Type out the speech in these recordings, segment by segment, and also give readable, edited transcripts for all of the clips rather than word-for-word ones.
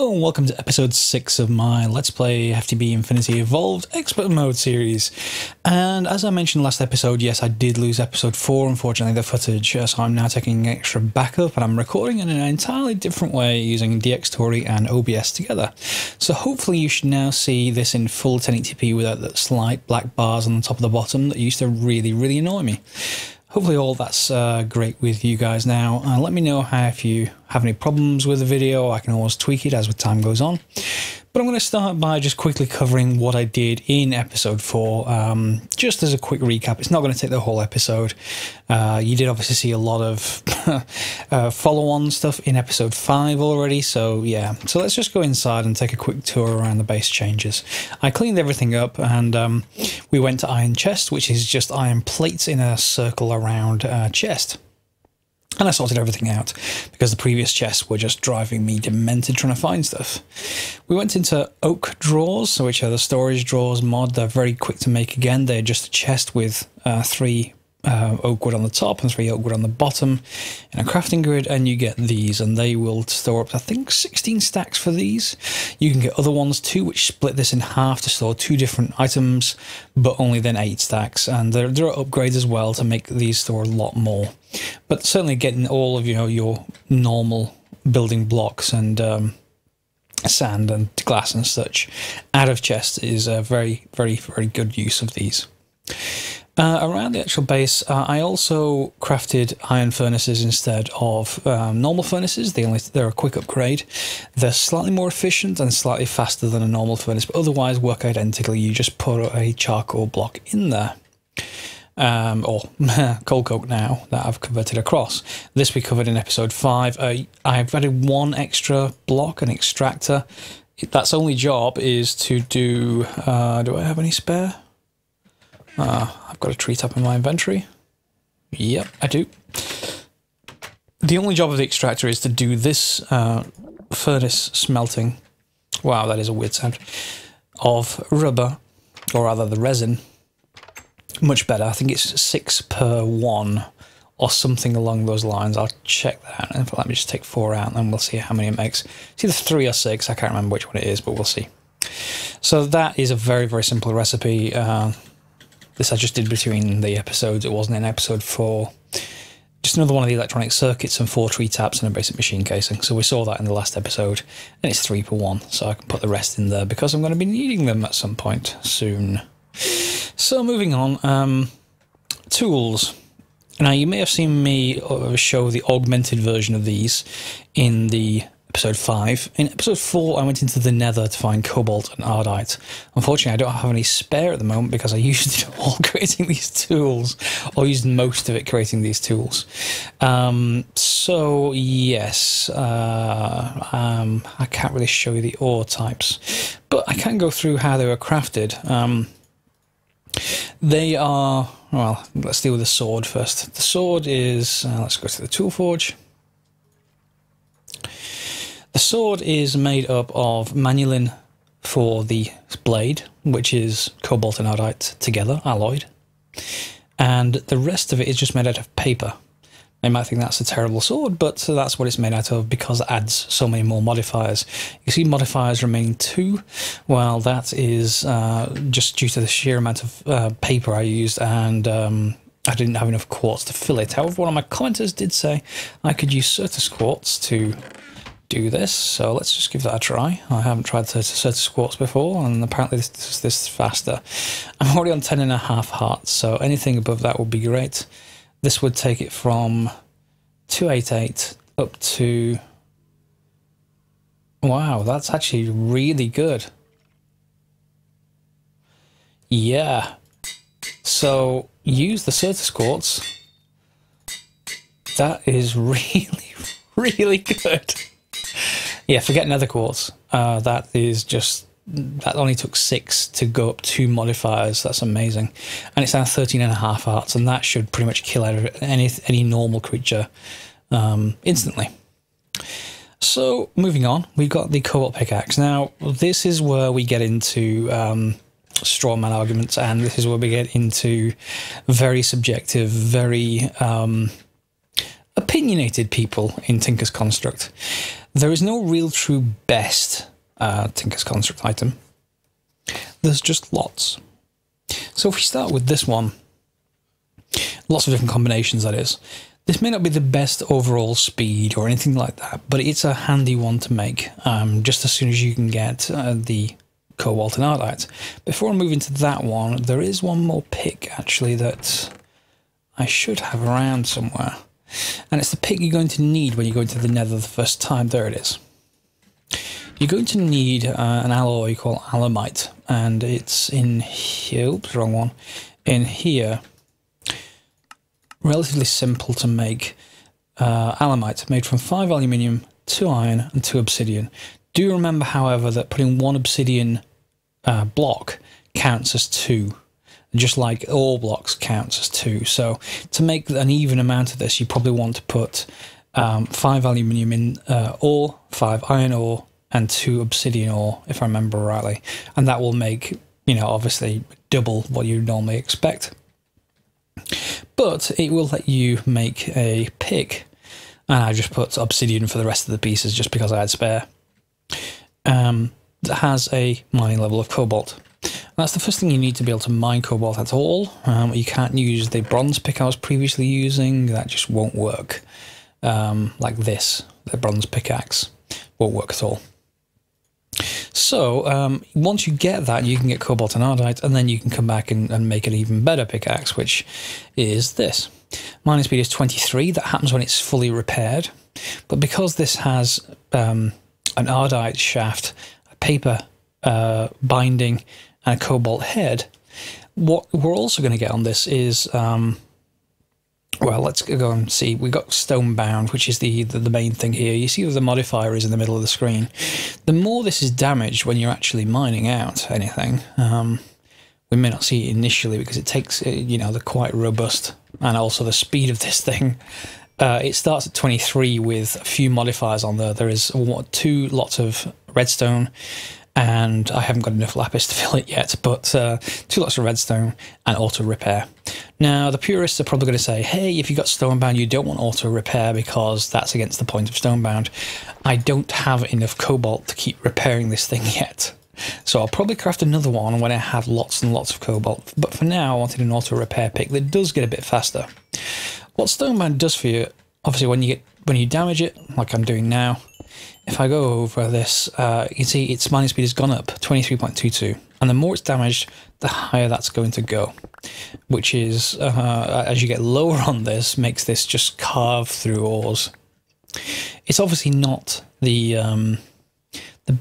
Hello and welcome to episode 6 of my Let's Play FTB Infinity Evolved Expert Mode series. And as I mentioned last episode, yes, I did lose episode 4, unfortunately, the footage, so I'm now taking an extra backup and I'm recording in an entirely different way using DxTory and OBS together. So hopefully you should now see this in full 1080p without that slight black bars on the top of the bottom that used to really annoy me. Hopefully all that's great with you guys now. Let me know if you have any problems with the video. I can always tweak it as time goes on. But I'm going to start by just quickly covering what I did in episode 4, just as a quick recap. It's not going to take the whole episode. You did obviously see a lot of follow-on stuff in episode 5 already, so yeah. So let's just go inside and take a quick tour around the base changes. I cleaned everything up and we went to iron chest, which is just iron plates in a circle around chest. And I sorted everything out because the previous chests were just driving me demented trying to find stuff. We went into oak drawers, which are the storage drawers mod. They're very quick to make again. They're just a chest with 3 oak wood on the top and 3 oak wood on the bottom in a crafting grid, and you get these, and they will store up to, I think, 16 stacks for these. You can get other ones too, which split this in half to store 2 different items, but only then 8 stacks. And there are upgrades as well to make these store a lot more. But certainly getting all of your normal building blocks and sand and glass and such out of chests is a very good use of these. Around the actual base, I also crafted iron furnaces instead of normal furnaces. They're a quick upgrade. They're slightly more efficient and slightly faster than a normal furnace, but otherwise work identically. You just put a charcoal block in there. Or coal coke now that I've converted across. This we covered in episode 5. I've added 1 extra block, an extractor. That's only job is to do I have any spare? I've got a tree tap in my inventory. Yep, I do. The only job of the extractor is to do this furnace smelting. Wow, that is a weird sound. Of rubber, or rather the resin. Much better. I think it's 6 per 1 or something along those lines. I'll check that out. Let me just take 4 out and then we'll see how many it makes. It's either 3 or 6. I can't remember which one it is, but we'll see. So that is a very simple recipe. This I just did between the episodes. It wasn't in episode 4. Just another one of the electronic circuits and 4 tree taps and a basic machine casing. So we saw that in the last episode. And it's 3 per 1. So I can put the rest in there because I'm going to be needing them at some point soon. So moving on, tools. Now you may have seen me show the augmented version of these in the episode 5. In episode 4 I went into the nether to find cobalt and ardite. Unfortunately I don't have any spare at the moment because I used it all creating these tools, or used most of it creating these tools. So yes, I can't really show you the ore types, but I can go through how they were crafted. They are, well, let's deal with the sword first. The sword is, let's go to the tool forge. The sword is made up of manulin for the blade, which is cobalt and ardite together, alloyed. And the rest of it is just made out of paper. They might think that's a terrible sword, but that's what it's made out of because it adds so many more modifiers. You see modifiers remaining 2. Well, that is just due to the sheer amount of paper I used, and I didn't have enough quartz to fill it. However, one of my commenters did say I could use Certus quartz to do this, so let's just give that a try. I haven't tried Certus quartz before, and apparently this is faster. I'm already on 10.5 hearts, so anything above that would be great. This would take it from 288 up to... Wow, that's actually really good. Yeah. So, use the Certus quartz. That is really good. Yeah, forget nether quartz. That is just... That only took 6 to go up 2 modifiers. That's amazing. And it's now 13.5 hearts, and that should pretty much kill out of any normal creature instantly. So, moving on, we've got the cobalt pickaxe. Now, this is where we get into straw man arguments, and this is where we get into very subjective, very opinionated people in Tinker's Construct. There is no real true best Tinker's Construct item. There's just lots. So if we start with this one, lots of different combinations, that is. This may not be the best overall speed or anything like that, but it's a handy one to make just as soon as you can get the cobalt and ardite. Before I move into that one, there is one more pick actually that I should have around somewhere. And it's the pick you're going to need when you go into the nether the first time. There it is. You're going to need an alloy called alumite, and it's in here. Oops, wrong one. In here. Relatively simple to make. Alumite made from 5 aluminium, 2 iron, and 2 obsidian. Do remember, however, that putting 1 obsidian block counts as 2. Just like all blocks counts as 2. So to make an even amount of this, you probably want to put 5 aluminium in ore, 5 iron ore, and 2 obsidian ore, if I remember rightly. And that will make, you know, obviously double what you normally expect. But it will let you make a pick. And I just put obsidian for the rest of the pieces just because I had spare. That has a mining level of cobalt. That's the first thing you need to be able to mine cobalt at all. You can't use the bronze pick I was previously using. That just won't work. Like this, the bronze pickaxe won't work at all. So once you get that, you can get cobalt and ardite, and then you can come back and make an even better pickaxe, which is this. Mining speed is 23. That happens when it's fully repaired. But because this has an ardite shaft, a paper binding, and a cobalt head, what we're also going to get on this is, well, let's go and see. We've got stone bound, which is the main thing here. You see where the modifier is in the middle of the screen. The more this is damaged when you're actually mining out anything, we may not see it initially because it takes, you know, they're quite robust, and also the speed of this thing. It starts at 23 with a few modifiers on there. There is 2 lots of redstone, and I haven't got enough lapis to fill it yet, but 2 lots of redstone and auto repair. Now, the purists are probably going to say, hey, if you've got stonebound, you don't want auto repair because that's against the point of stonebound. I don't have enough cobalt to keep repairing this thing yet. So I'll probably craft another one when I have lots and lots of cobalt. But for now, I wanted an auto repair pick that does get a bit faster. What stonebound does for you, obviously when you damage it, like I'm doing now, if I go over this, you can see its mining speed has gone up 23.22, and the more it's damaged, the higher that's going to go, which is, as you get lower on this, makes this just carve through ores. It's obviously not the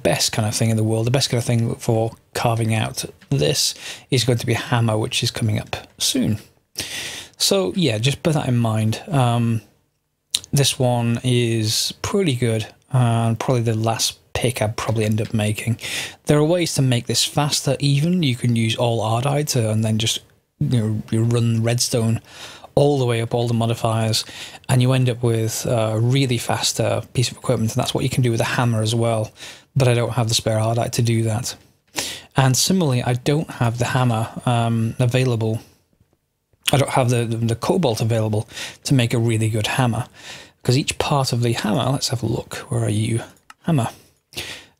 best kind of thing in the world. The best kind of thing for carving out this is going to be a hammer, which is coming up soon. So yeah, just bear that in mind. This one is pretty good. Probably the last pick I'd probably end up making. There are ways to make this faster even. You can use all ardite and then just, you know, you run redstone all the way up all the modifiers, and you end up with a really faster piece of equipment, and that's what you can do with a hammer as well. But I don't have the spare ardite to do that. And similarly, I don't have the hammer available. I don't have the cobalt available to make a really good hammer. Because each part of the hammer, let's have a look, where are you? Hammer.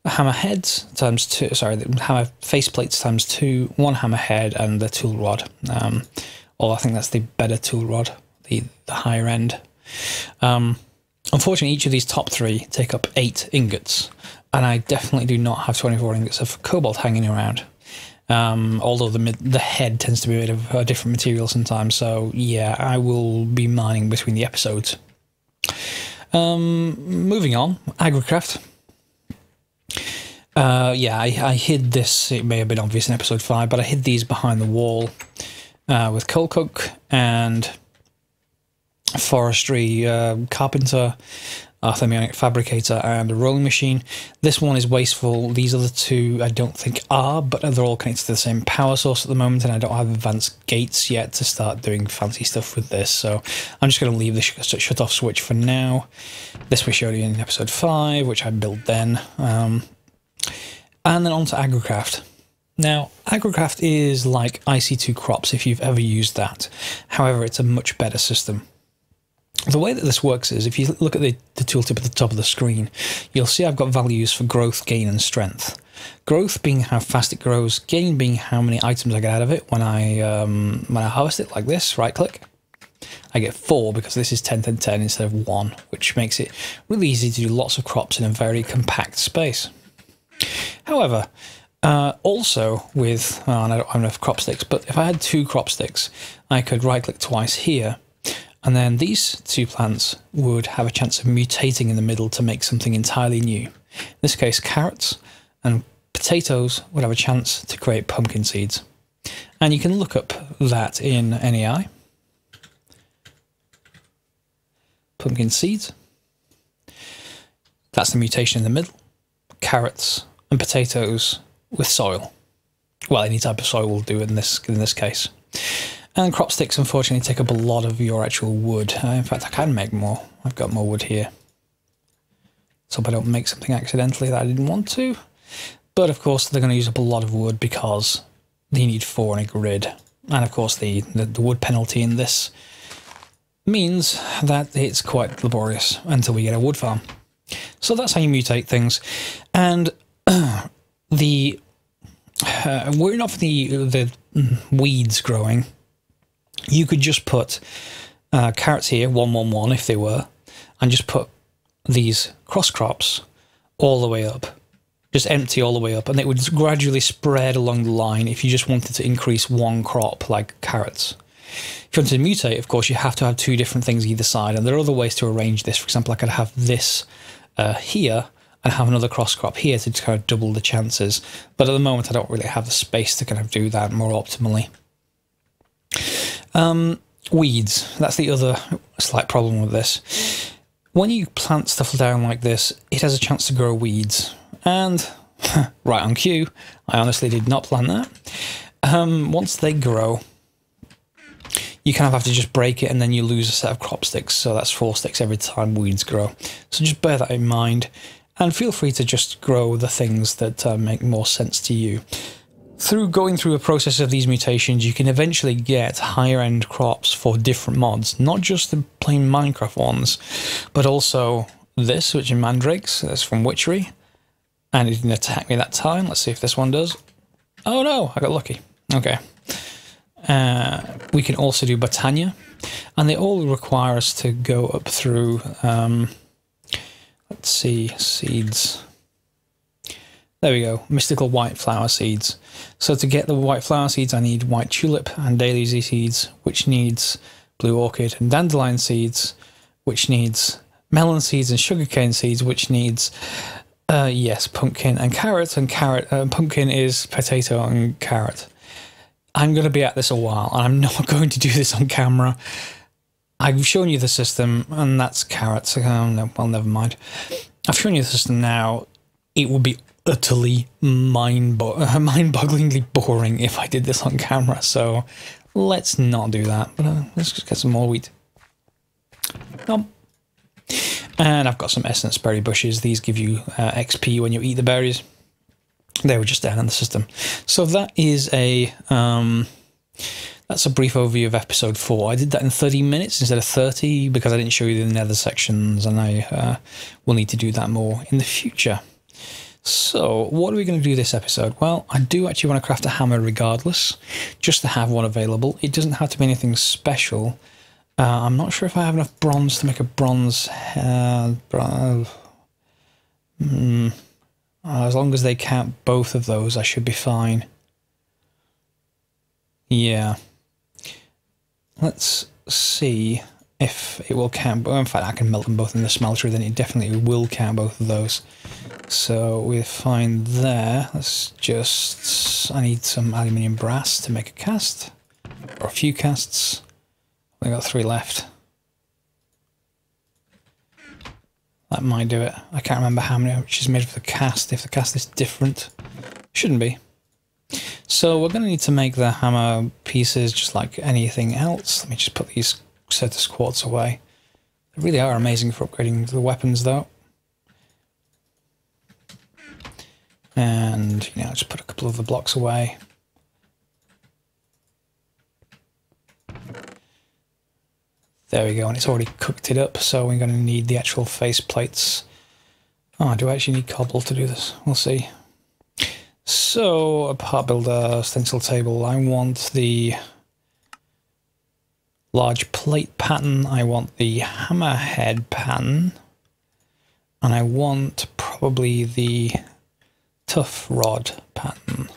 A hammer heads times 2, sorry, the hammer faceplates times 2, 1 hammer head, and the tool rod. Or I think that's the better tool rod, the higher end. Unfortunately, each of these top 3 take up 8 ingots, and I definitely do not have 24 ingots of cobalt hanging around. Although the head tends to be made of a different material sometimes, so yeah, I will be mining between the episodes. Moving on, Agricraft. Yeah, I hid this, it may have been obvious in episode 5, but I hid these behind the wall with coal cook and forestry carpenter, thermionic fabricator, and a rolling machine. This one is wasteful. These other 2 I don't think are, but they're all connected to the same power source at the moment, and I don't have advanced gates yet to start doing fancy stuff with this, so I'm just going to leave the shut off switch for now. This we showed you in episode 5, which I built then. And then on to Agricraft. Now, Agricraft is like IC2 Crops if you've ever used that. However, it's a much better system. The way that this works is, if you look at the tooltip at the top of the screen, you'll see I've got values for growth, gain, and strength. Growth being how fast it grows, gain being how many items I get out of it when I harvest it like this, right click. I get 4 because this is 10, 10, 10 instead of 1, which makes it really easy to do lots of crops in a very compact space. However, also with, and I don't have enough crop sticks, but if I had 2 crop sticks, I could right click twice here, and then these 2 plants would have a chance of mutating in the middle to make something entirely new. In this case, carrots and potatoes would have a chance to create pumpkin seeds. And you can look up that in NEI. Pumpkin seeds. That's the mutation in the middle. Carrots and potatoes with soil. Well, any type of soil will do in this case. And crop sticks unfortunately take up a lot of your actual wood. In fact, I can make more. I've got more wood here. So I don't make something accidentally that I didn't want to. But of course, they're going to use up a lot of wood because they need 4 in a grid. And of course, the wood penalty in this means that it's quite laborious until we get a wood farm. So that's how you mutate things. And we're not for the weeds growing. You could just put carrots here, 1, 1, 1 if they were, and just put these cross crops all the way up. Just empty all the way up, and it would gradually spread along the line if you just wanted to increase one crop, like carrots. If you want to mutate, of course, you have to have 2 different things either side, and there are other ways to arrange this. For example, I could have this here and have another cross crop here to kind of double the chances. But at the moment, I don't really have the space to kind of do that more optimally. Weeds. That's the other slight problem with this. When you plant stuff down like this, it has a chance to grow weeds. And right on cue, I honestly did not plan that. Once they grow, you kind of have to just break it and then you lose a set of crop sticks. So that's 4 sticks every time weeds grow. So just bear that in mind and feel free to just grow the things that make more sense to you. Through going through a process of these mutations, you can eventually get higher end crops for different mods, not just the plain Minecraft ones, but also this, which is mandrakes. That's from Witchery. And it didn't attack me that time. Let's see if this one does. Oh no, I got lucky. Okay. We can also do Botania, and they all require us to go up through, let's see, seeds. There we go, mystical white flower seeds. So to get the white flower seeds, I need white tulip and daisy seeds, which needs blue orchid, and dandelion seeds, which needs melon seeds, and sugarcane seeds, which needs yes, pumpkin and carrot, and pumpkin is potato and carrot. I'm going to be at this a while, and I'm not going to do this on camera. I've shown you the system, and that's carrots. No, well, never mind. I've shown you the system now. It would be utterly mind-bogglingly boring if I did this on camera, so let's not do that. But let's just get some more wheat. Nope. And I've got some essence berry bushes. These give you XP when you eat the berries. They were just down in the system. So that is that's a brief overview of episode 4. I did that in 30 minutes instead of 30 because I didn't show you the nether sections, and I will need to do that more in the future. So what are we going to do this episode? Well, I do actually want to craft a hammer regardless, just to have one available. It doesn't have to be anything special. I'm not sure if I have enough bronze to make a bronze... as long as they count both of those, I should be fine. Yeah. Let's see if it will count. In fact, I can melt them both in the smelter, then it definitely will count both of those. So we're fine there. Let's just... I need some aluminium brass to make a cast. Or a few casts. I've got 3 left. That might do it. I can't remember how many which is made for the cast. If the cast is different, shouldn't be. So we're going to need to make the hammer pieces just like anything else. Let me just put these Certus quartz away. They really are amazing for upgrading the weapons, though. And you know, just put a couple of the blocks away. There we go, and it's already cooked it up, so we're going to need the actual face plates. Oh, do I actually need cobble to do this? We'll see. So, a part builder, stencil table, I want the large plate pattern, I want the hammerhead pattern, and I want probably the tough rod pattern.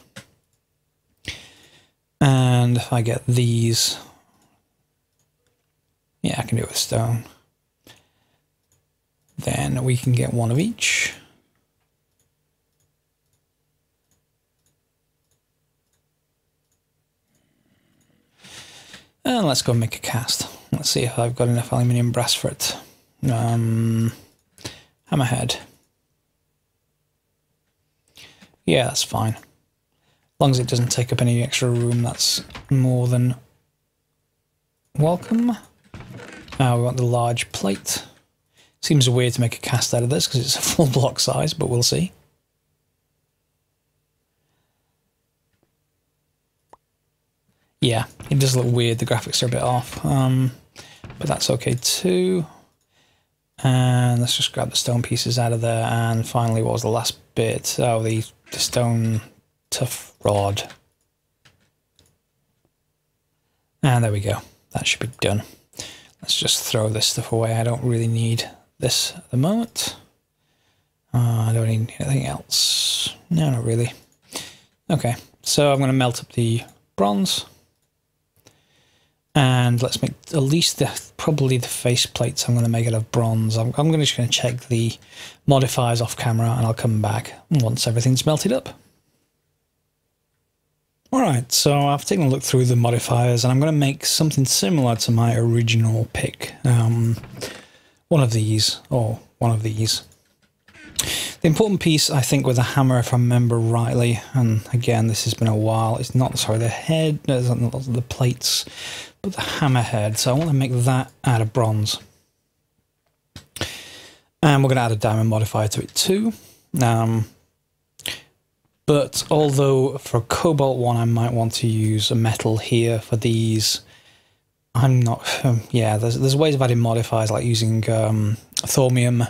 And if I get these, yeah, I can do it with stone. Then we can get one of each. And let's go and make a cast. Let's see if I've got enough aluminium brass for it. Hammerhead. Yeah, that's fine. As long as it doesn't take up any extra room, that's more than welcome. Now we want the large plate. Seems weird to make a cast out of this because it's a full block size, but we'll see. Yeah, it does look weird, the graphics are a bit off, but that's okay too. And let's just grab the stone pieces out of there, and finally, what was the last bit? Oh, the stone tough rod. And there we go, that should be done. Let's just throw this stuff away, I don't really need this at the moment. I don't need anything else. No, not really. Okay, so I'm going to melt up the bronze. And let's make at least probably the face plates I'm going to make out of bronze. I'm just going to check the modifiers off camera and I'll come back once everything's melted up. Alright, so I've taken a look through the modifiers and I'm going to make something similar to my original pick. One of these, or one of these. The important piece, I think, with the hammer, if I remember rightly, and again, this has been a while, it's not, sorry, the head, not the plates, but the hammer head. So I want to make that out of bronze. And we're going to add a diamond modifier to it too. But although for a cobalt one, I might want to use a metal here for these, I'm not, yeah, there's ways of adding modifiers like using thaumium.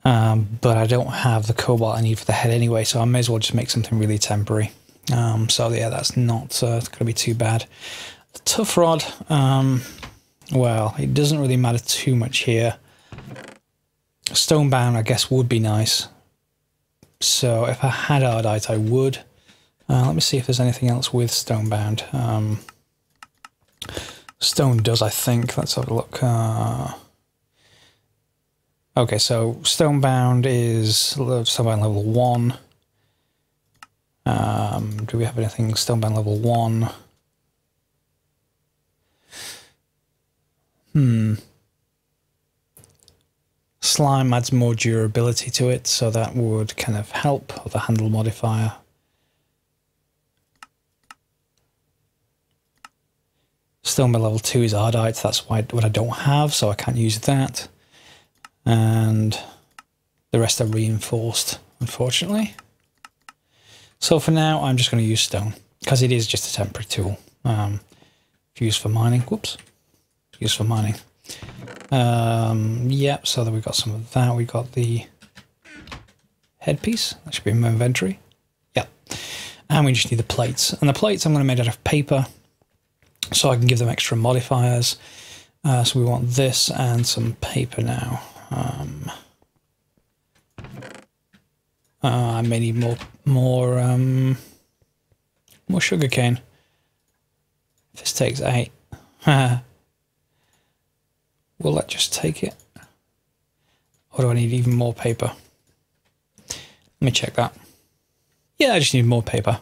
But I don't have the cobalt I need for the head anyway, so I may as well just make something really temporary. So yeah, that's not going to be too bad. The tough rod, well, it doesn't really matter too much here. Stonebound, I guess, would be nice. So if I had Ardite, I would. Let me see if there's anything else with stonebound. Stone does, I think. Let's have a look. Okay, so stonebound is stonebound level 1. Do we have anything stonebound level 1? Slime adds more durability to it, so that would kind of help with the handle modifier. Stonebound level 2 is Ardite, that's what I don't have, so I can't use that. And the rest are reinforced, unfortunately. So for now, I'm just going to use stone, because it is just a temporary tool. Used for mining, whoops, used for mining. Yep, so that we've got some of that. We got the headpiece, that should be in my inventory. Yep, and we just need the plates. And the plates I'm going to make out of paper, so I can give them extra modifiers. So we want this and some paper now. I may need more sugarcane. This takes 8. Will that just take it? Or do I need even more paper? Let me check that. Yeah, I just need more paper.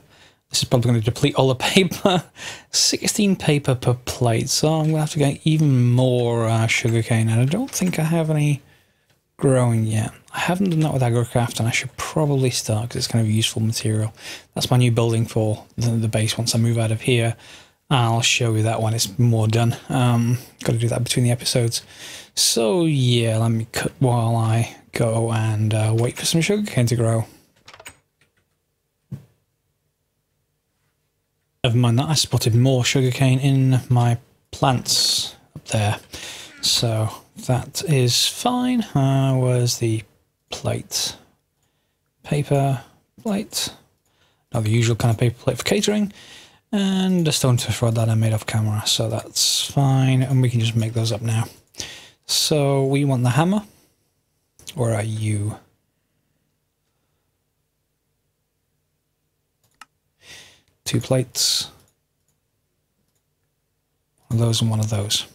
This is probably going to deplete all the paper. 16 paper per plate, so I'm going to have to get even more sugarcane, and I don't think I have any growing yet. I haven't done that with Agricraft, and I should probably start because it's kind of a useful material. That's my new building for the base once I move out of here. I'll show you that when it's more done. Got to do that between the episodes. So yeah, let me cut while I go and wait for some sugarcane to grow. Never mind that, I spotted more sugarcane in my plants up there. So that is fine. Where's the plate? Paper plate. Not the usual kind of paper plate for catering. And a stone tooth rod that I made off camera. So that's fine. And we can just make those up now. So we want the hammer. Where are you? Two plates. One of those and one of those.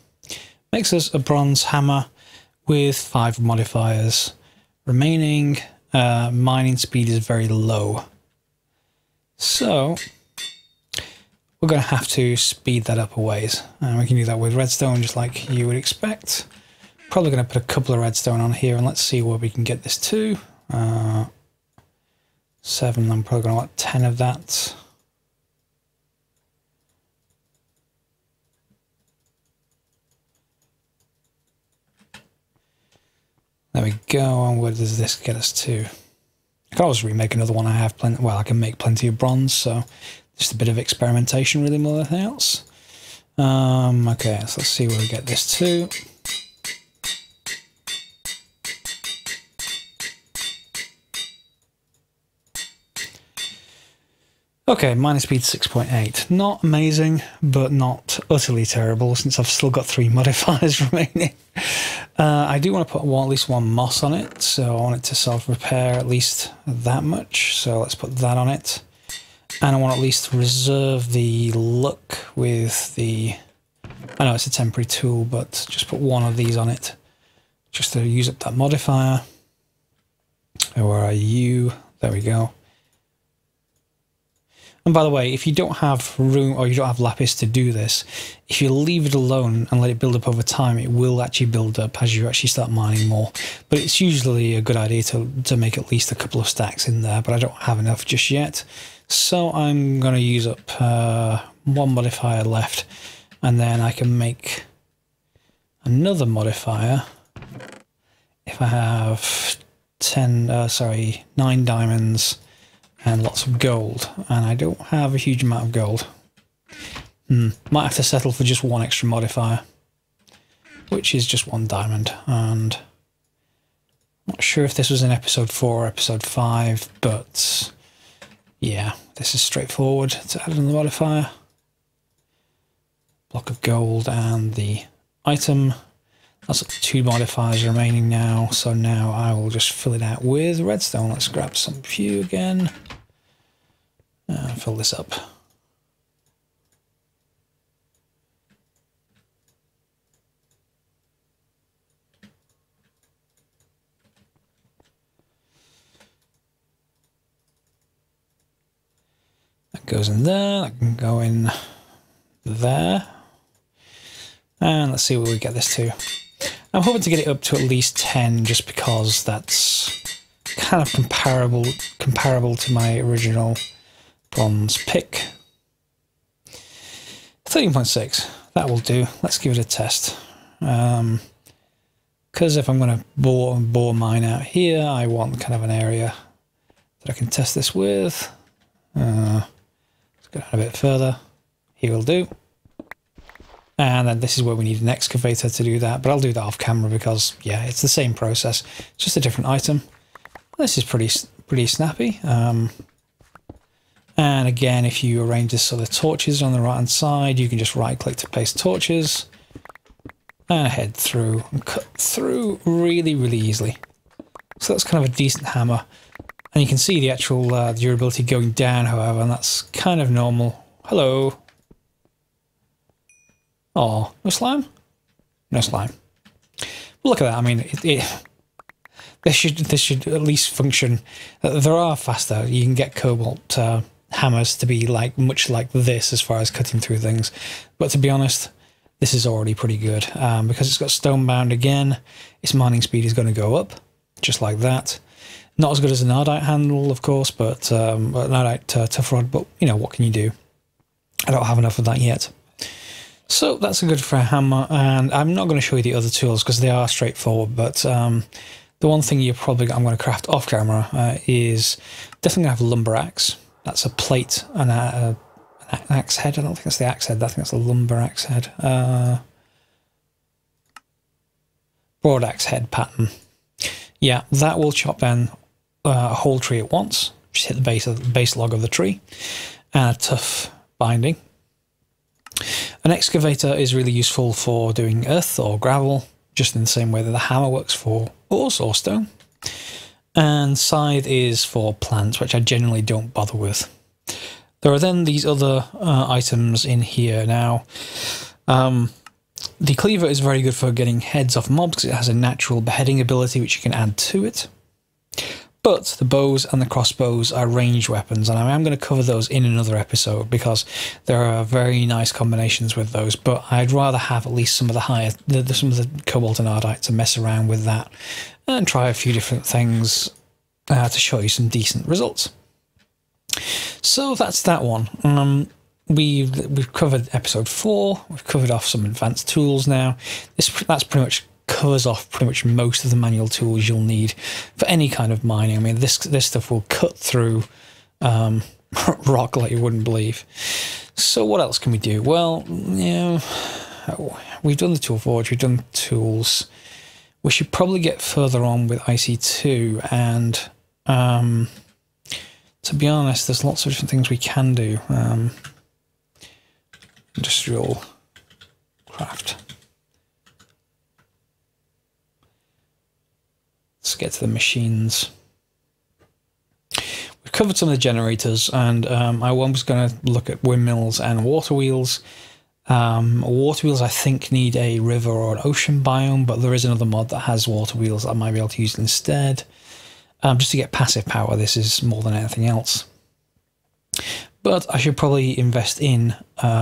Makes us a bronze hammer with 5 modifiers remaining. Mining speed is very low. So we're going to have to speed that up a ways. And we can do that with redstone just like you would expect. Probably going to put a couple of redstone on here and let's see where we can get this to. 7, I'm probably going to want 10 of that. There we go, and where does this get us to? I can always remake another one. I have plenty, well, I can make plenty of bronze, so just a bit of experimentation really more than anything else. Okay, so let's see where we get this to. Okay, mining speed 6.8. Not amazing, but not utterly terrible since I've still got 3 modifiers remaining. I do want to put at least 1 moss on it, so I want it to self-repair at least that much. So let's put that on it. And I want to at least reserve the look with the... I know it's a temporary tool, but just put 1 of these on it. Just to use up that modifier. Where are you? There we go. And by the way, if you don't have room or you don't have lapis to do this, if you leave it alone and let it build up over time, it will actually build up as you actually start mining more. But it's usually a good idea to make at least a couple of stacks in there, but I don't have enough just yet. So I'm going to use up 1 modifier left, and then I can make another modifier if I have 9 diamonds and lots of gold, and I don't have a huge amount of gold. Might have to settle for just 1 extra modifier, which is just 1 diamond, and I'm not sure if this was in episode 4 or episode 5, but yeah, this is straightforward to add another modifier. Block of gold and the item. That's 2 modifiers remaining now, so now I will just fill it out with redstone. Let's grab some few again. Fill this up. That goes in there, that can go in there. And let's see where we get this to. I'm hoping to get it up to at least 10 just because that's kind of comparable to my original bronze pick. 13.6, that will do. Let's give it a test. Because if I'm going to bore mine out here, I want kind of an area that I can test this with. Let's go down a bit further. Here will do. And then this is where we need an excavator to do that, but I'll do that off camera because, yeah, it's the same process, just a different item. This is pretty snappy. And again, if you arrange this so the torches are on the right hand side, you can just right click to place torches and head through and cut through really, really easily. So that's kind of a decent hammer. And you can see the actual durability going down, however, and that's kind of normal. Hello. Oh, no slime? No slime. Well, look at that. I mean, this should at least function. There are faster. You can get cobalt hammers to be much like this as far as cutting through things. But to be honest, this is already pretty good because it's got stone bound again. Its mining speed is going to go up, just like that. Not as good as an ardite handle, of course, but an ardite tough rod. But you know, what can you do? I don't have enough of that yet. So that's a good for a hammer, and I'm not going to show you the other tools because they are straightforward, but the one thing I'm going to craft off camera is definitely going to have a lumber axe. That's a plate and an axe head. I don't think that's the axe head, I think that's a lumber axe head. broad axe head pattern. Yeah, that will chop down a whole tree at once. Just hit the base log of the tree. And a tough binding. An excavator is really useful for doing earth or gravel, just in the same way that the hammer works for ores or stone. And scythe is for plants, which I generally don't bother with. There are then these other items in here now. The cleaver is very good for getting heads off mobs because it has a natural beheading ability which you can add to it. But the bows and the crossbows are ranged weapons, and I am going to cover those in another episode because there are very nice combinations with those. But I'd rather have at least some of the some of the cobalt and ardite to mess around with that and try a few different things to show you some decent results. So that's that one. We've covered episode 4. We've covered off some advanced tools now. That's pretty much covers off pretty much most of the manual tools you'll need for any kind of mining. I mean, this stuff will cut through rock like you wouldn't believe. So what else can we do? Well, you know, we've done the tool forge, we've done tools. We should probably get further on with IC2, and to be honest, there's lots of different things we can do. Industrial craft. Let's get to the machines. We've covered some of the generators, and I was going to look at windmills and water wheels. Water wheels I think need a river or an ocean biome, but there is another mod that has water wheels that I might be able to use instead. Just to get passive power, this is more than anything else. But I should probably invest in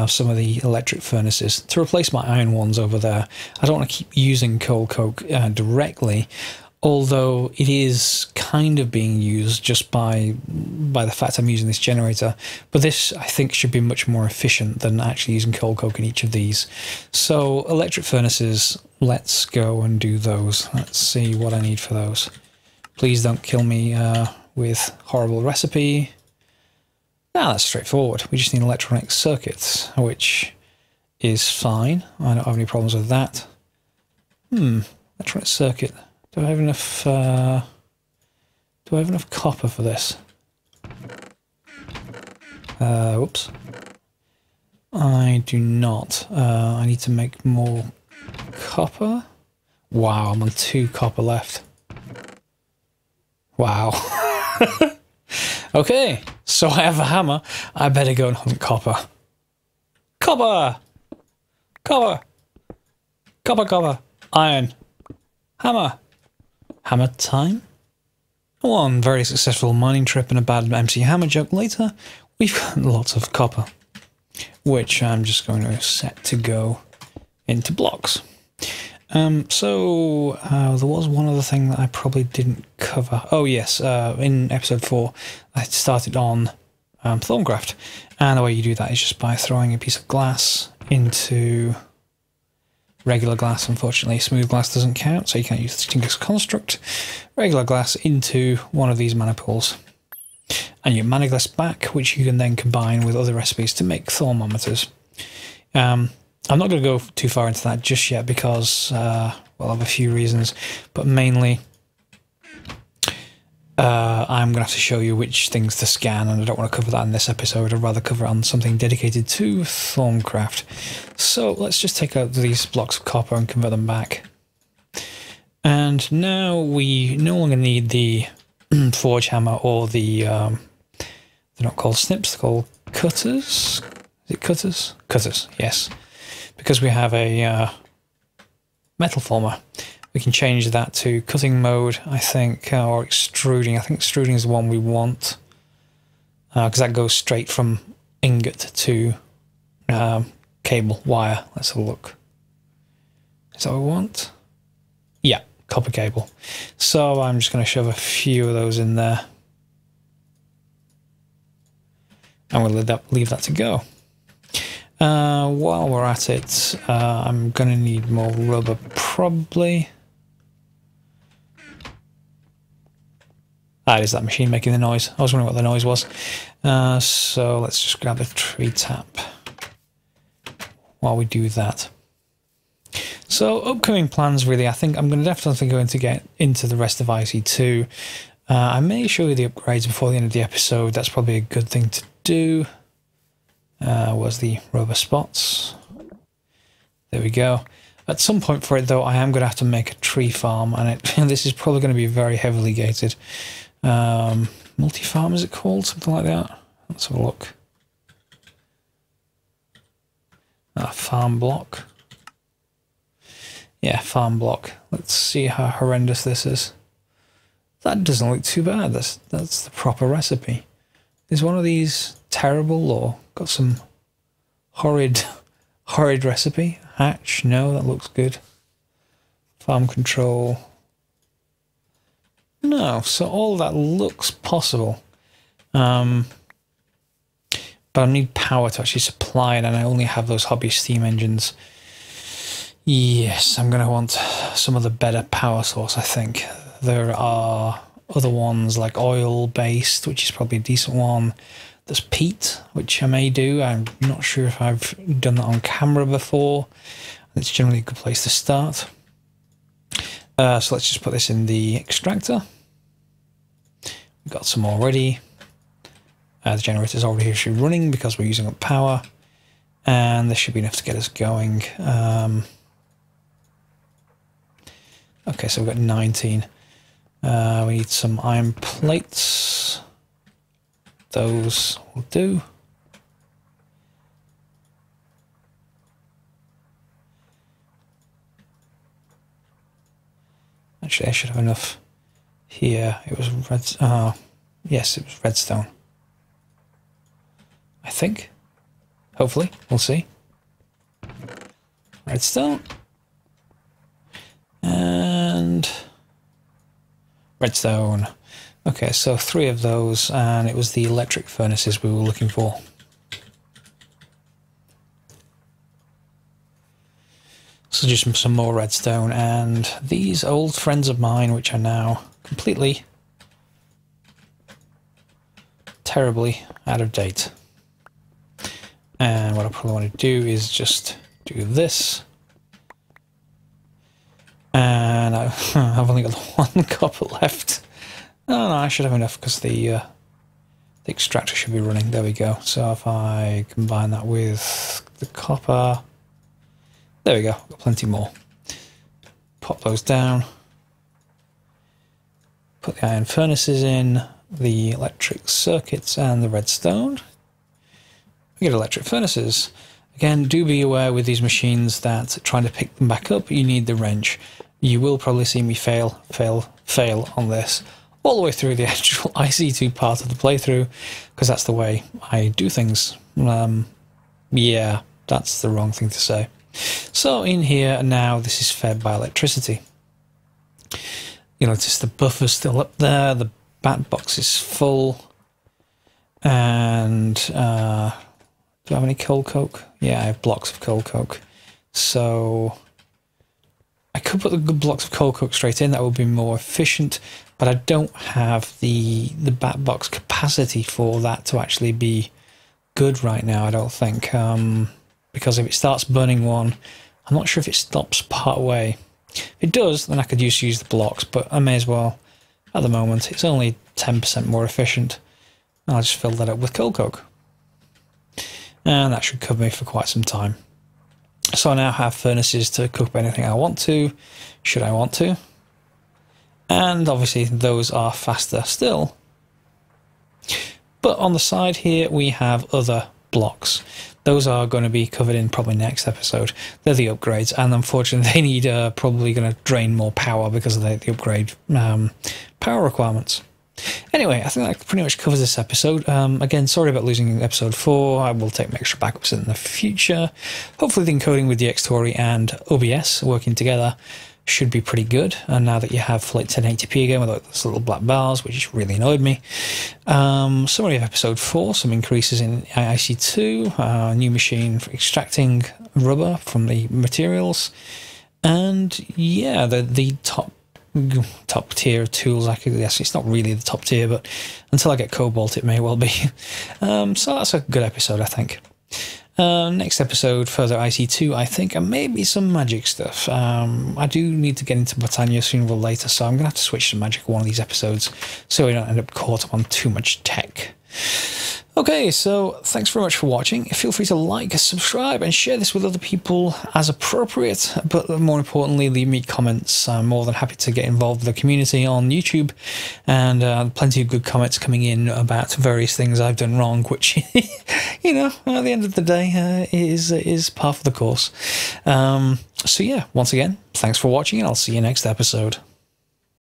some of the electric furnaces to replace my iron ones over there. I don't want to keep using coal coke directly, although it is kind of being used just by the fact I'm using this generator. But this, I think, should be much more efficient than actually using coal coke in each of these. So electric furnaces, let's go and do those. Let's see what I need for those. Please don't kill me with horrible recipe. Now that's straightforward. We just need electronic circuits, which is fine. I don't have any problems with that. Electronic circuit. Do I have enough? Do I have enough copper for this? Whoops. I do not. I need to make more copper. Wow, I'm on 2 copper left. Wow. Okay, so I have a hammer. I better go and hunt copper. Copper! Copper! Copper, copper. Iron. Hammer. Hammer time? One very successful mining trip and a bad MC Hammer joke later, we've got lots of copper, which I'm just going to set to go into blocks. So there was one other thing that I probably didn't cover. Oh yes, in episode 4 I started on Thorncraft, and the way you do that is just by throwing a piece of glass into regular glass. Unfortunately, smooth glass doesn't count, so you can't use the Tinker's construct. Regular glass into one of these mana pools, and you mana glass back, which you can then combine with other recipes to make thermometers. I'm not going to go too far into that just yet because, well, I have a few reasons, but mainly I'm going to have to show you which things to scan, and I don't want to cover that in this episode. I'd rather cover it on something dedicated to Thorncraft. So let's just take out these blocks of copper and convert them back. And now we no longer need the forge hammer or the, they're not called snips, they're called cutters. Is it cutters? Cutters, yes. Because we have a metal former, we can change that to cutting mode, I think, or extruding. I think extruding is the one we want, because that goes straight from ingot to cable, wire. Let's have a look. Is that what we want? Yeah, copper cable. So I'm just going to shove a few of those in there. And we'll leave that to go. While we're at it, I'm going to need more rubber, probably. Ah, it is that machine making the noise. I was wondering what the noise was. So let's just grab the tree tap while we do that. So upcoming plans, really, I think I'm definitely going to get into the rest of IC2. I may show you the upgrades before the end of the episode. That's probably a good thing to do. Where's the rubber spots? There we go. At some point for it, though, I am going to have to make a tree farm, and this is probably going to be very heavily gated. Multi-farm, is it called? Something like that? Let's have a look. Farm block. Yeah, farm block. Let's see how horrendous this is. That doesn't look too bad. That's the proper recipe. Is one of these terrible or got some horrid recipe? Hatch? No, that looks good. Farm control. No, so all that looks possible. But I need power to actually supply it, and I only have those hobby steam engines. Yes, I'm going to want some of the better power source, I think. There are other ones like oil-based, which is probably a decent one. There's peat, which I may do. I'm not sure if I've done that on camera before. It's generally a good place to start. So let's just put this in the extractor. We've got some already. The generator's already actually running because we're using up power. And this should be enough to get us going. Okay, so we've got 19. We need some iron plates. Those will do. Actually, I should have enough here. It was red. Yes, it was redstone. I think. Hopefully, we'll see. Redstone. And redstone. Okay, so 3 of those, and it was the electric furnaces we were looking for. So just some more redstone, and these old friends of mine, which are now completely, terribly out of date. And what I probably want to do is just do this. And I've only got 1 copper left. Oh no, I should have enough because the extractor should be running. There we go. So if I combine that with the copper, there we go. Got plenty more. Pop those down. Put the iron furnaces in, the electric circuits, and the redstone. We get electric furnaces. Again, do be aware with these machines that trying to pick them back up, you need the wrench. You will probably see me fail on this all the way through the actual IC2 part of the playthrough, because that's the way I do things. Yeah, that's the wrong thing to say. So in here now, this is fed by electricity. You notice the buffer's still up there, the bat box is full, and do I have any coal coke? Yeah, I have blocks of coal coke. So I could put the good blocks of coal coke straight in, that would be more efficient, but I don't have the bat box capacity for that to actually be good right now, I don't think. Because if it starts burning one, I'm not sure if it stops part way. If it does, then I could use the blocks, but I may as well. At the moment, it's only 10% more efficient. I'll just fill that up with coal coke. And that should cover me for quite some time. So I now have furnaces to cook up anything I want to, should I want to. And obviously those are faster still. But on the side here we have other blocks. Those are going to be covered in probably next episode. They're the upgrades, and unfortunately they need probably going to drain more power because of the upgrade power requirements. Anyway, I think that pretty much covers this episode. Again, sorry about losing episode 4. I will take extra backups in the future. Hopefully the encoding with the Xtori and OBS working together should be pretty good. And now that you have like 1080p again without those little black bars, which really annoyed me. Summary of episode 4, some increases in IC2, new machine for extracting rubber from the materials, and yeah, the top tier of tools. I guess it's not really the top tier, but until I get cobalt it may well be. So that's a good episode, I think. Next episode, further IC2, I think, and maybe some magic stuff. I do need to get into Britannia sooner or later, so I'm going to have to switch to magic one of these episodes so we don't end up caught up on too much tech. Okay, so thanks very much for watching. Feel free to like, subscribe, and share this with other people as appropriate, but more importantly, leave me comments. I'm more than happy to get involved with the community on YouTube, and plenty of good comments coming in about various things I've done wrong, which, you know, at the end of the day, is part of the course. So yeah, once again, thanks for watching, and I'll see you next episode.